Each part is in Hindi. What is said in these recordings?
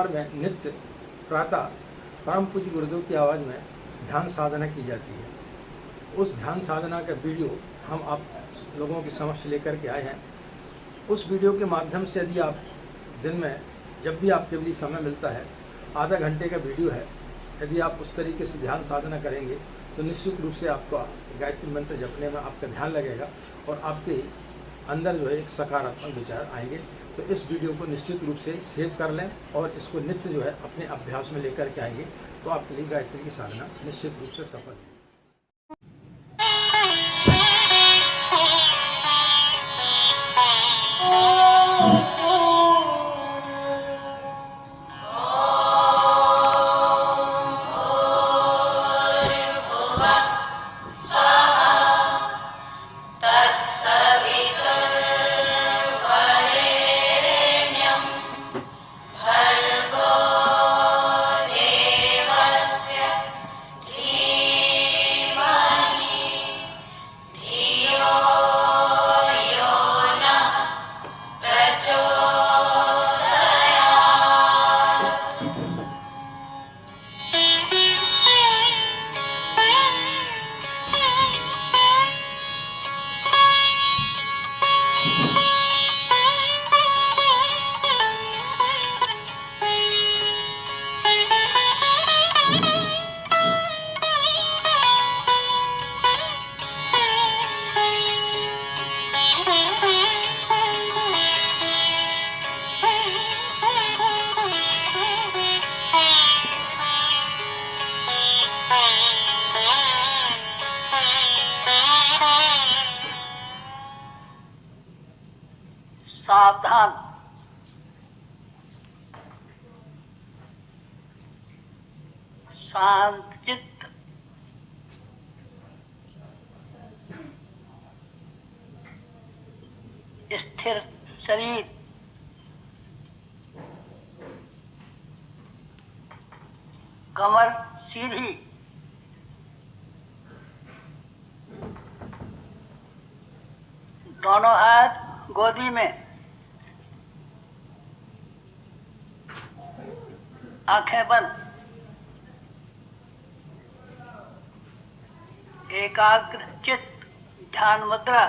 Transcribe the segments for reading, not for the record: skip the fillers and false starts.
दरबार में नित्य प्रातः परम पूज्य गुरुदेव की आवाज़ में ध्यान साधना की जाती है। उस ध्यान साधना का वीडियो हम आप लोगों के समक्ष लेकर के आए हैं। उस वीडियो के माध्यम से यदि आप दिन में जब भी आपके लिए समय मिलता है, आधा घंटे का वीडियो है, यदि आप उस तरीके से ध्यान साधना करेंगे तो निश्चित रूप से आपका गायत्री मंत्र जपने में आपका ध्यान लगेगा और आपके अंदर जो है एक सकारात्मक विचार आएंगे। तो इस वीडियो को निश्चित रूप से सेव कर लें और इसको नित्य जो है अपने अभ्यास में लेकर के आएंगे तो आपके लिए गायत्री की साधना निश्चित रूप से सफल होगी। सावधान। शांत चित्त, स्थिर शरीर, कमर सीधी, दोनों हाथ गोदी में, आंखें बंद, एकाग्र चित्त, ध्यान मुद्रा,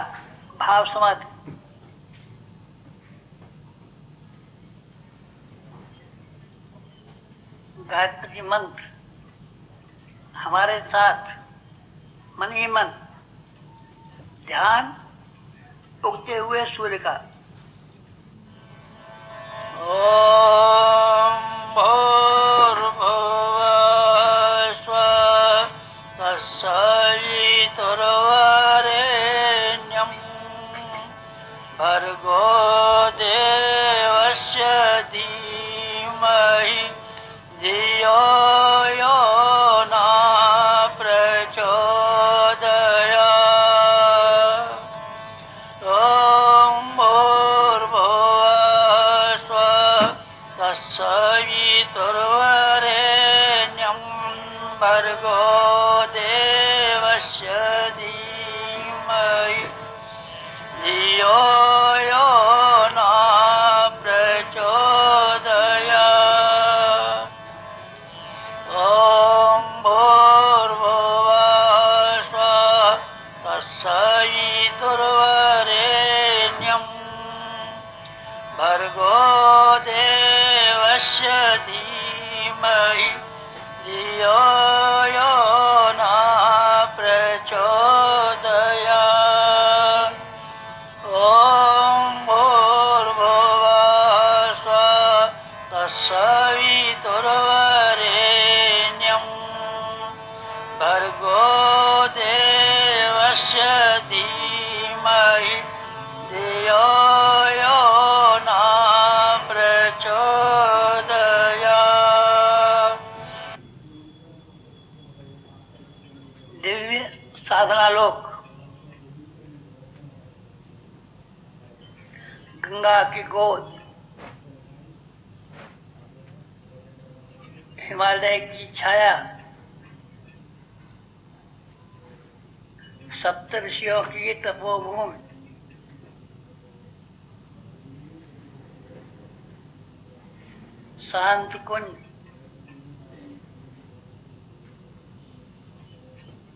भाव समाधि। गायत्री मंत्र हमारे साथ मन ही मन, ध्यान उगते हुए सूर्य का। ओम भर्गो देवस्य धीमहि धियो यो न प्रचोदयात्। ओम भूर्भुवः स्वः तत्सवितुर्वरेण्यं भर्गो देवस्य धीमहि धियो यो न प्रचोदयात्। ओम भूर्भुवः स्वः तत्सवितुर्वरेण्यं भर्गो देवस्य धीमहि धियो यो न प्रचोदयात्। ओम भूर्भुवः स्वः तत्सवितुर्वरेण्यं भर्गो देवस्य धीमहि धियो यो न प्रचोदयात्। दिव्य साधना लोक गंगा की गोद, हिमालय की छाया, सप्तऋषियों की तपोभूमि, शांति कुंज,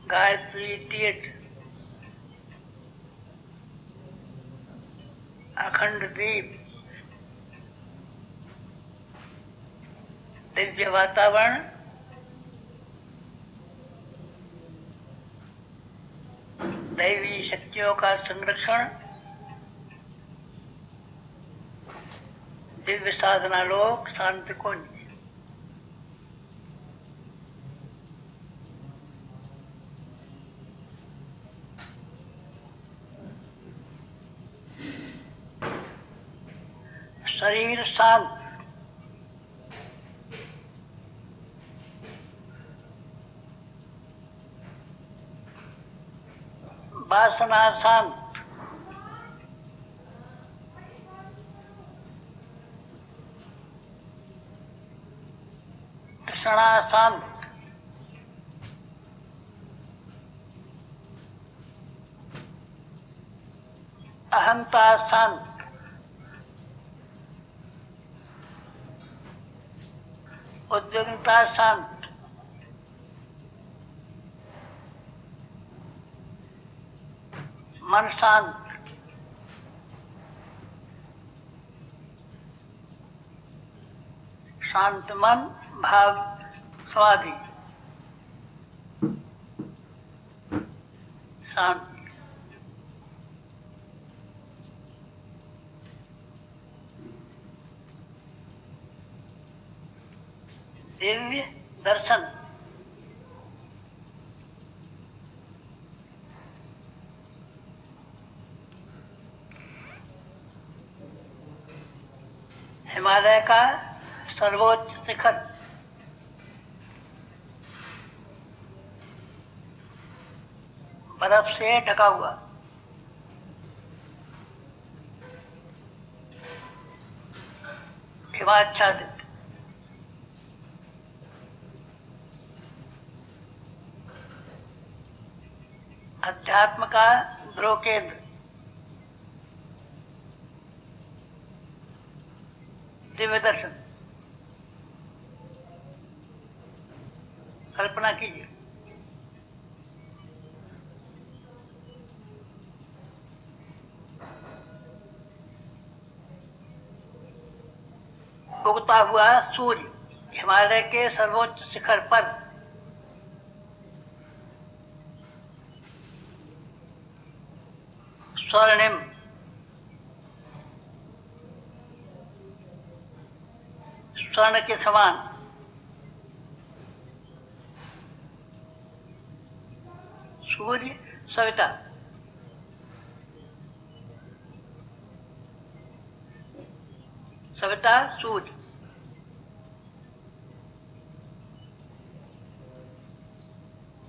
गायत्री तीर्थ, अखंड दीप, दिव्य वातावरण, दैवी शक्तियों का संरक्षण, दिव्य साधना लोक, शांति कुंज। शरीर शांत, वासना शांत, तृष्णा शांत, अहंता शांत, उद्विग्नता शांत, मन शांत, शांत मन, भाव समाधि, शांत। दिव्य दर्शन, हिमालय का सर्वोच्च शिखर, बर्फ से ढका हुआ, हिमाच्छादित, अध्यात्म का ध्रुव केंद्र, दिव्य दर्शन। कल्पना कीजिए, उगता हुआ सूर्य हिमालय के सर्वोच्च शिखर पर, स्वर्णिम, स्वर्ण के समान, सूर्य सविता, सविता सूर्य,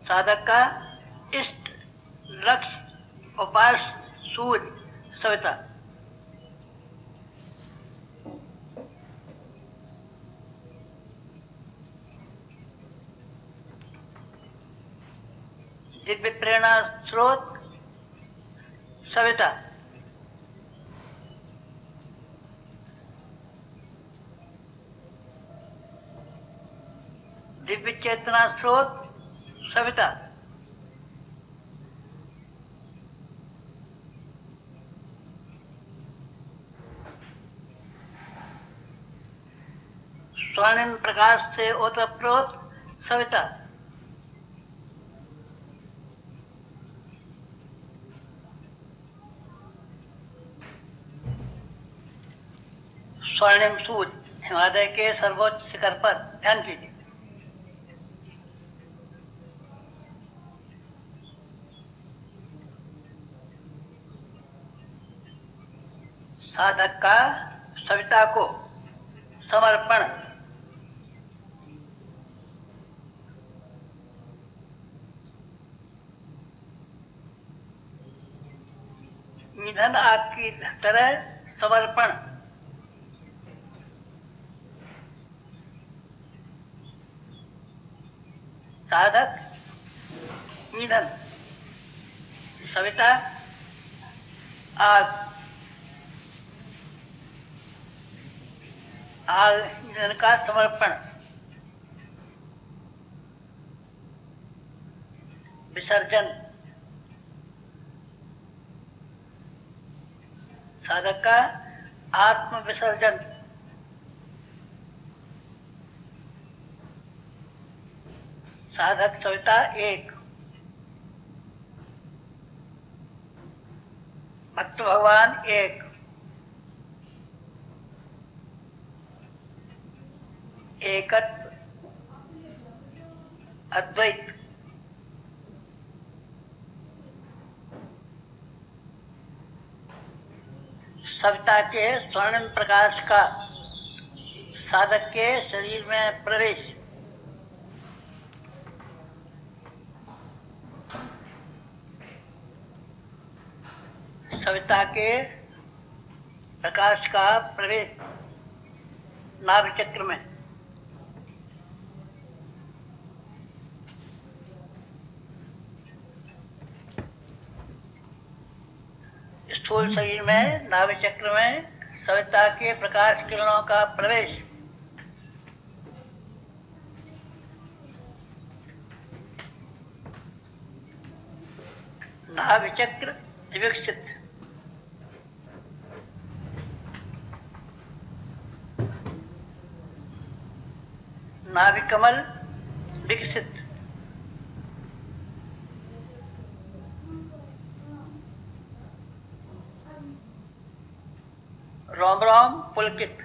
साधक का इष्ट लक्ष्य उपास्य सूर्य सविता। दिव्य प्रेरणा स्रोत सविता, दिव्य चेतना स्रोत सविता, स्वर्णिम प्रकाश से ओतप्रोत सविता, स्वर्णिम सूर्य हिमालय के सर्वोच्च शिखर पर। ध्यान कीजिए, साधक का सविता को समर्पण, ईंधन आग की तरह समर्पण, साधक ईंधन, सविता आग, आग का समर्पण, विसर्जन, साधक का आत्म विसर्जन, साधक सविता एक, भक्त भगवान एक, एकत्व, अद्वैत, सविता के स्वर्णिम प्रकाश का साधक के शरीर में प्रवेश, सविता के प्रकाश का प्रवेश नाभि चक्र में, स्थूल शरीर में नाभि चक्र में सविता के प्रकाश किरणों का प्रवेश, नाभि चक्र विकसित, नाभि कमल विकसित, रोम रोम पुलकित,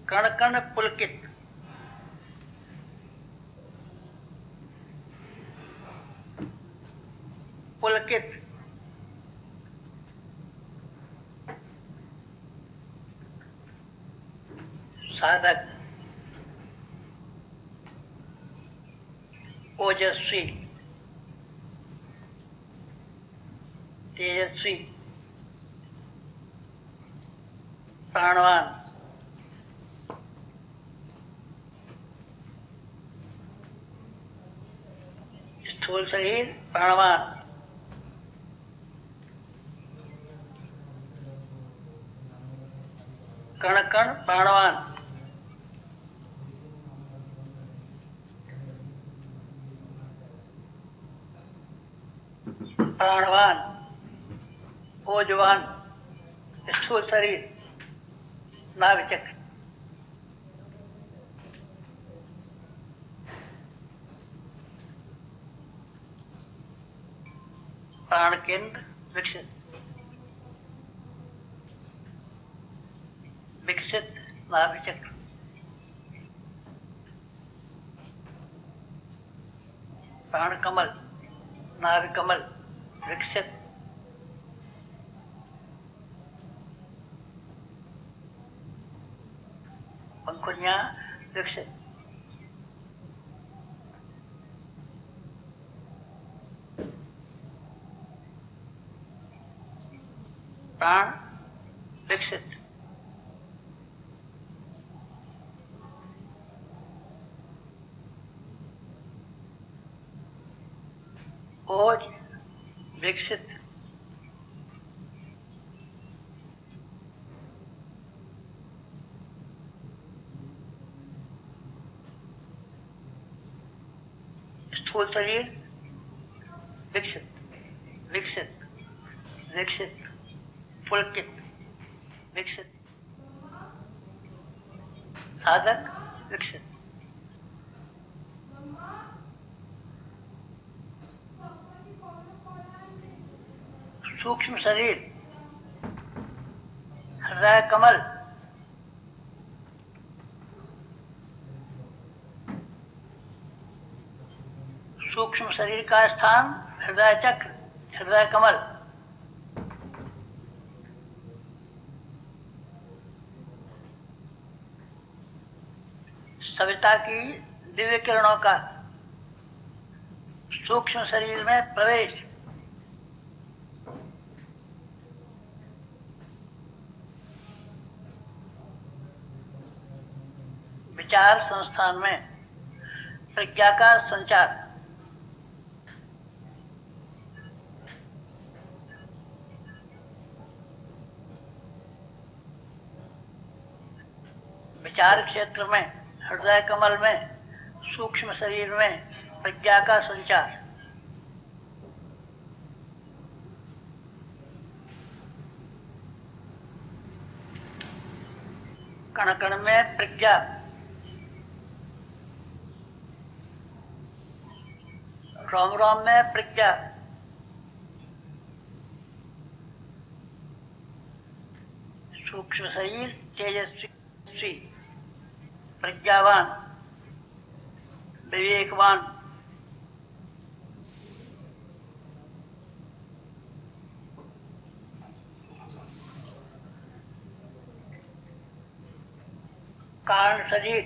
कण कण पुलकित, पुलकित, साधक ओजस्वी, तेजस्वी, प्राणवान, स्थूल शरीर प्राणवान, कण कण प्राणवान, प्राणवान, ओजवान, स्थूल शरीर नाभि चक्र, प्राण केंद्र विकसित, विकसित नाभि चक्र, प्राण कमल, नाभि कमल विकसित, पंखुड़ियां विकसित, प्राण विकसित, ओज विकसित, स्थूल शरीर विकसित, विकसित, विकसित, पुलकित, विकसित, साधक विकसित, सूक्ष्म शरीर हृदय कमल, सूक्ष्म शरीर का स्थान हृदय चक्र, हृदय कमल, सविता की दिव्य किरणों का सूक्ष्म शरीर में प्रवेश, विचार संस्थान में प्रज्ञा का संचार, विचार क्षेत्र में, हृदय कमल में, सूक्ष्म शरीर में प्रज्ञा का संचार। कण कण में प्रज्ञा, रोम रोम में प्रज्ञा, सूक्ष्म शरीर तेजस्वी, प्रज्ञावान, विवेकवान। कारण शरीर,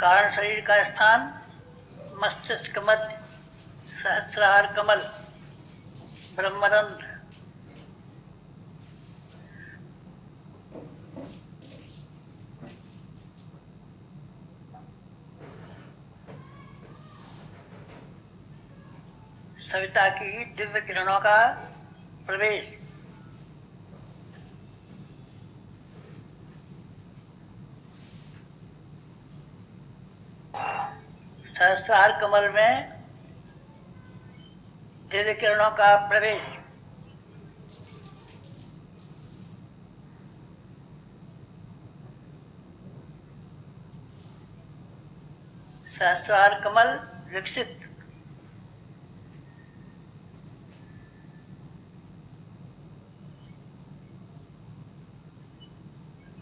कारण शरीर का स्थान मस्तिष्क मध्य, सहस्रार कमल, ब्रह्मरंध्र। सविता की दिव्य किरणों का प्रवेश, सहस्रार कमल में दिव्य किरणों का प्रवेश, सहस्रार कमल विकसित,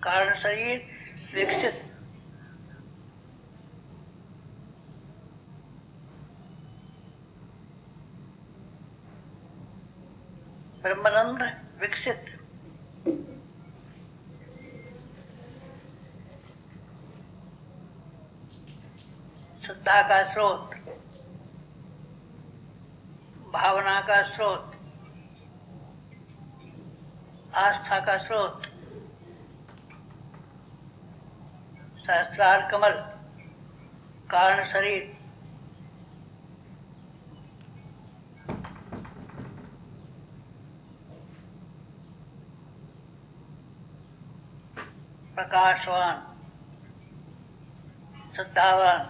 कारण शरीर विकसित, ब्रह्मरंध्र विकसित, श्रद्धा का स्रोत, भावना का स्रोत, आस्था का स्रोत, सहस्रार कमल, कारण शरीर। प्रकाशवान, श्रद्धावान,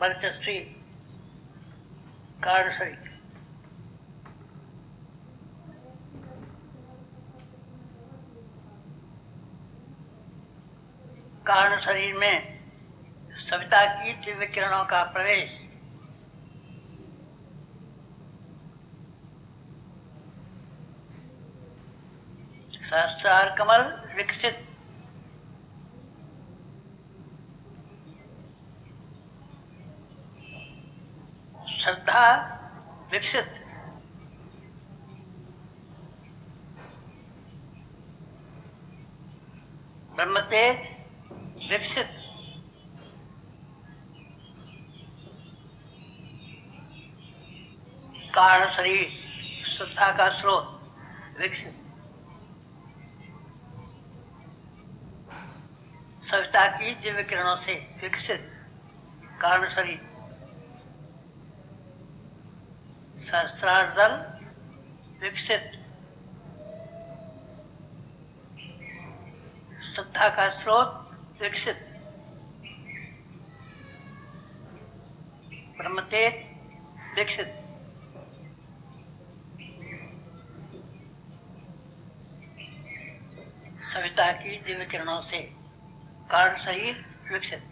वर्चस्वी, कारण शरीर। कारण शरीर में सविता की दिव्य किरणों का प्रवेश, सहस्रार कमल विकसित, श्रद्धा विकसित, ब्रह्म तेज विकसित, कारण शरीर, श्रद्धा का स्रोत विकसित, सविता की दिव्य किरणों से विकसित, कारण शरीर। सहस्रार दल विकसित, श्रद्धा का स्रोत विकसित, ब्रह्म तेज विकसित, सविता की दिव्य किरणों से कारण शरीर विकसित।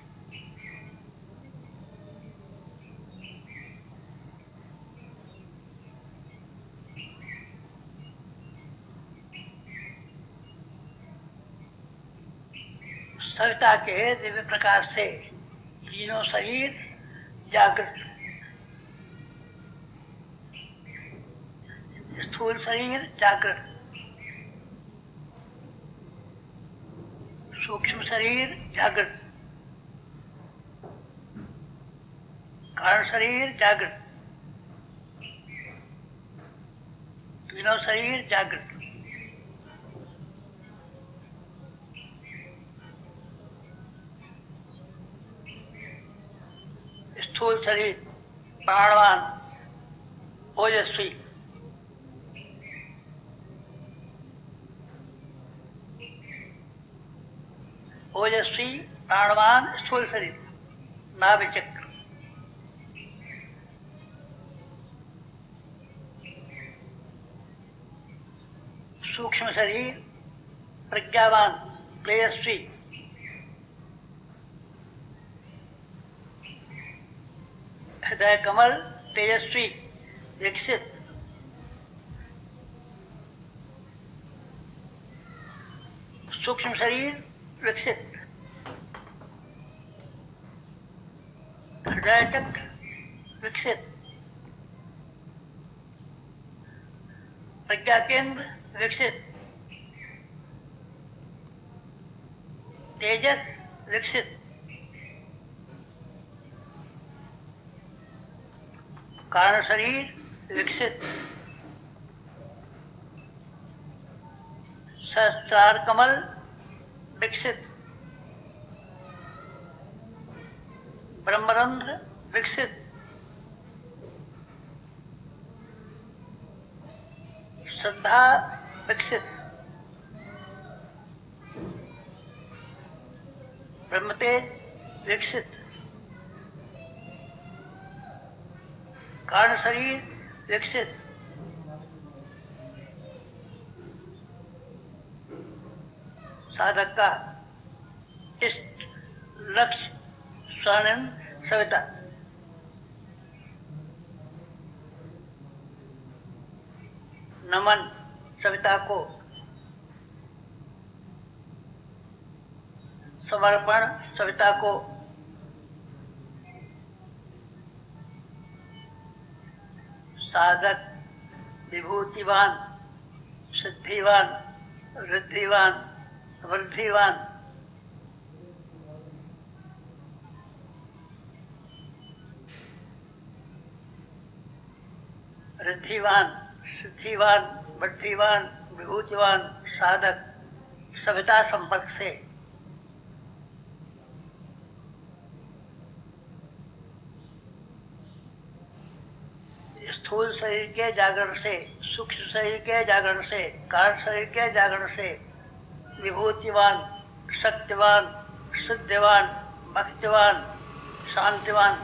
सविता के दिव्य प्रकाश से तीनों शरीर जागृत, स्थूल शरीर जागृत, सूक्ष्म शरीर जागृत, कारण शरीर जागृत, तीनों शरीर जागृत। स्थूल शरीर प्राणवान ओजस्वी। ओजस्वी प्राणवान स्थूल शरीर नाभि चक्र। सूक्ष्म शरीर प्रज्ञावान तेजस्वी। हृदय कमल तेजस्वी विकसित। सूक्ष्म शरीर विकसित। हृदय चक्र विकसित। प्रज्ञा केंद्र विकसित। तेजस विकसित। कारण शरीर विकसित। सहस्त्रार कमल विकसित। ब्रह्मरंध्र विकसित। श्रद्धा विकसित। ब्रह्मतेज विकसित। कारण शरीर विकसित। साधक का इष्ट लक्ष्य स्वर्णिम सविता। नमन सविता को। समर्पण सविता को। साधक विभूतिवान सिद्धिवान रिद्धिवान वृद्धिवान। रिद्धिवान सिद्धिवान वृद्धिवान विभूतिवान साधक सविता संपर्क से स्थूल शरीर के जागरण से, सूक्ष्म शरीर के जागरण से, कारण शरीर के जागरण से विभूतिवान सत्यवान सिद्धवान भक्तिवान शांतिवान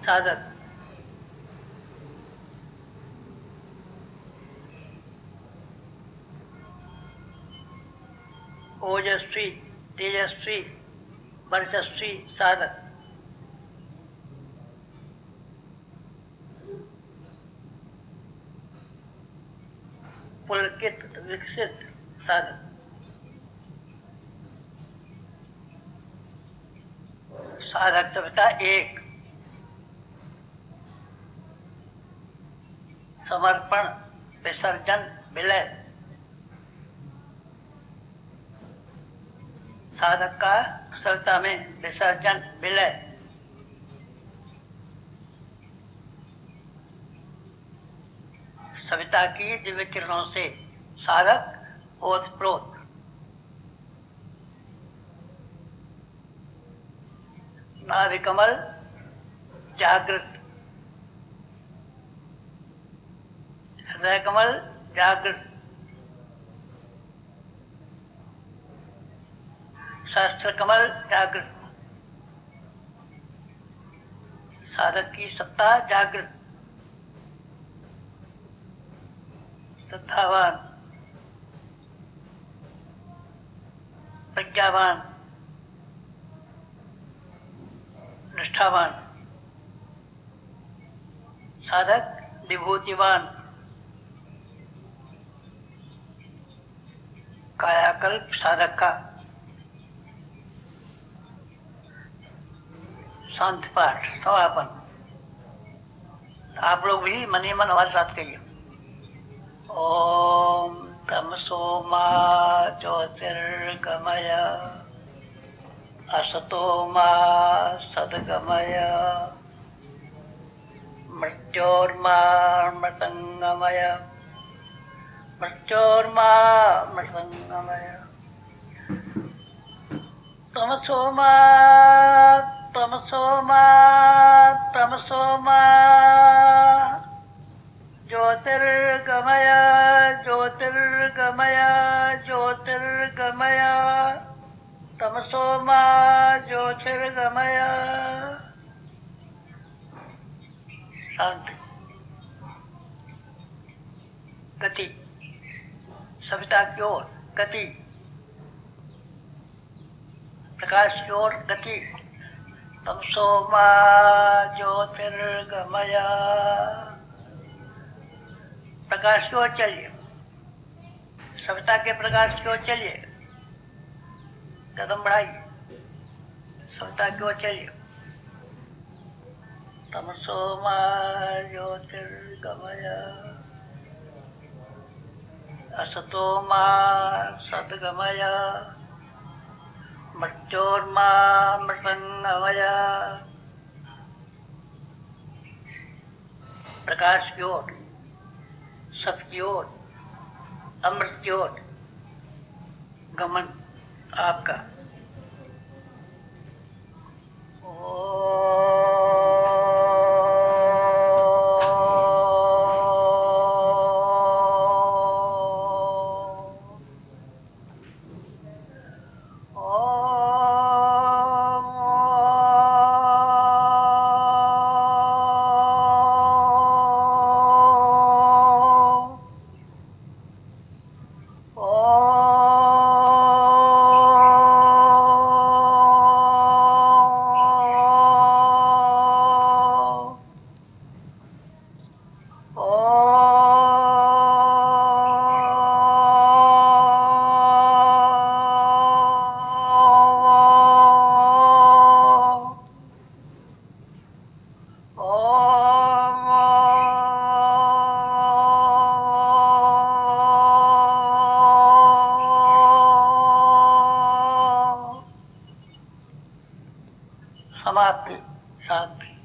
साधक ओजस्वी तेजस्वी वर्चस्वी साधक पुलकित विकसित साधक साधक सविता एक। समर्पण विसर्जन विलय। साधक का सविता में विसर्जन विलय। सविता की दिव्य किरणों से साधक ओतप्रोत। नाभि कमल जागृत। हृदय कमल जागृत। सहस्त्र कमल जागृत। साधक की सत्ता जागृत। श्रद्धावान प्रज्ञावान निष्ठावान साधक विभूतिवान कायाकल्प साधक का शांति पाठ समापन। आप लोग भी मन ही मन हमारे साथ कहिए। ओम तमसो मा ज्योतिर्गमय असतो मा सद्गमय मृत्योर्मा मृतंगमय मृत्योर्मा मृतंगमय तमसो मा तमसो मा तमसो मा ज्योतिर्गमय ज्योतिर्गमय ज्योतिर्गमय तमसो मा ज्योतिर्गमय। शांति। गति, सविता की ओर गति, प्रकाश की ओर गति। तमसो मा ज्योतिर्गमय। प्रकाश की ओर चलिए, सविता के प्रकाश की ओर चलिए, कदम बढ़ाइए, सविता की ओर चलिए। तमसो मा ज्योतिर्गमय असतो मा सद्गमय मृत्योर्मा मृतंगमय। प्रकाश की ओर, सत्य की ओर, अमृत की ओर गमन आपका। समाप्ति। शांति।